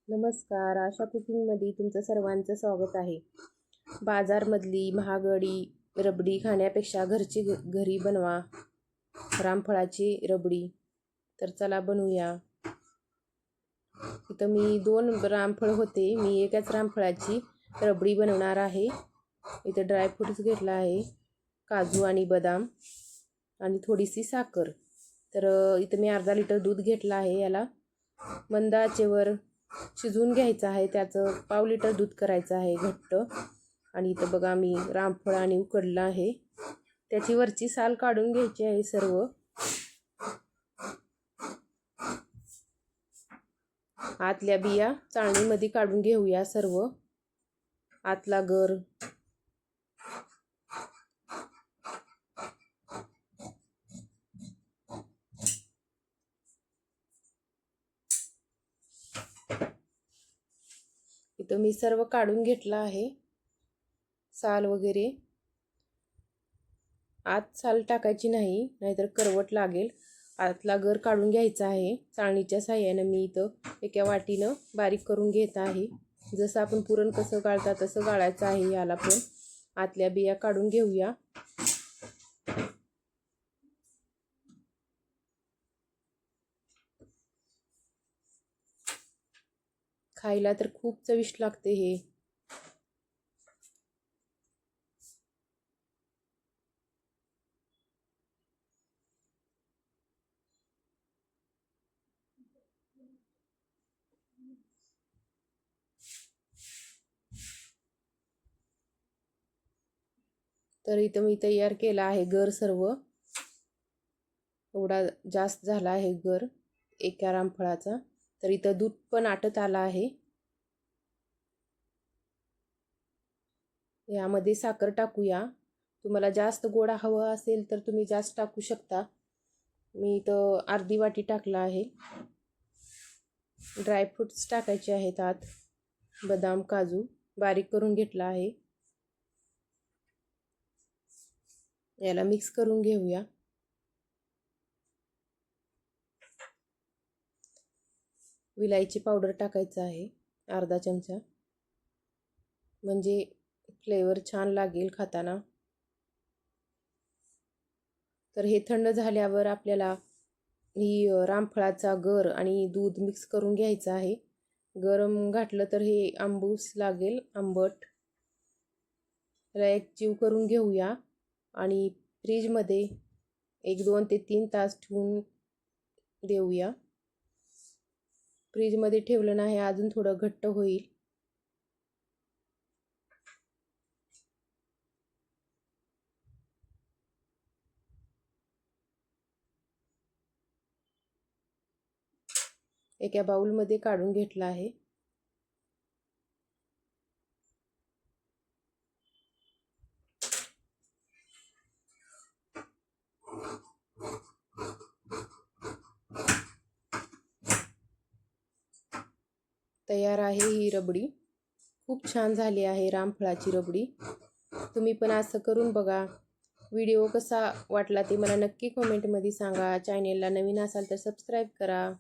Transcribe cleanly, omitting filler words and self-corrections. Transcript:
नमस्कार, आशा कुकिंगमध्ये तुमचं सर्वांचं स्वागत आहे. बाजारमधली महागडी रबडी खाण्यापेक्षा घरी बनवा रामफळाची रबडी. तर चला बनवूया. इथं मी 2 रामफळ होते, मी एकाच रामफळाची रबडी बनवणार आहे. इथं ड्रायफ्रूट्स घेतला आहे, काजू आणि बदाम आणि थोडीशी साखर. तर इथं मी अर्धा लिटर दूध घेतलं आहे. याला मंद आचेवर शिजवून घ्यायचं आहे. त्याचं पाव लिटर दूध करायचं आहे घट्ट. आणि इथं बघा मी रामफळ आणि उकडलं आहे. त्याची वरची साल काढून घ्यायची आहे सर्व. आतल्या बिया चाळणीमध्ये काढून घेऊया सर्व. आतला गर इथं मी सर्व काढून घेतला आहे, साल वगैरे. आत साल टाकायची नाही, नाहीतर करवट लागेल. आतला गर काढून घ्यायचा आहे. चाळणीच्या साह्यानं मी इथं एका वाटीनं बारीक करून घेत आहे. जसं आपण पुरण कसं गाळता तसं गाळायचं आहे. याला पण आतल्या बिया काढून घेऊया. खायला तर खूप चविष्ट लागते हे. तर इथं मी तयार केला आहे गर सर्व. एवढा जास्त झाला आहे गर एका रामफळाचा. तर इथं दूध पण आटत आलं आहे. यामध्ये साखर टाकूया. तुम्हाला जास्त गोडा हवा असेल तर तुम्ही जास्त टाकू शकता. मी इथं अर्धी वाटी टाकला आहे. ड्रायफ्रूट्स टाकायचे आहेत आत. बदाम काजू बारीक करून घेतला आहे. याला मिक्स करून घेऊया. विलायची पावडर टाकायचं आहे अर्धा चमचा, म्हणजे फ्लेवर छान लागेल खाताना. तर हे थंड झाल्यावर आपल्याला ही रामफळाचा गर आणि दूध मिक्स करून घ्यायचं आहे. गरम घातलं तर हे आंबूस लागेल, आंबट. त्याला एक जीव करून घेऊया आणि फ्रीजमध्ये 1-2 ते 3 तास ठेवून देऊया. फ्रीजमध्ये ठेवलं नाही अजून थोडं घट्ट होईल. एका बाउलमध्ये काढून घेतला आहे. तयार आहे ही रबडी. खूप छान झाली आहे रामफळाची रबडी. तुम्ही पण असं करून बघा. व्हिडिओ कसा वाटला ते मला नक्की कमेंटमध्ये सांगा. चॅनेलला नवीन असाल तर सबस्क्राईब करा.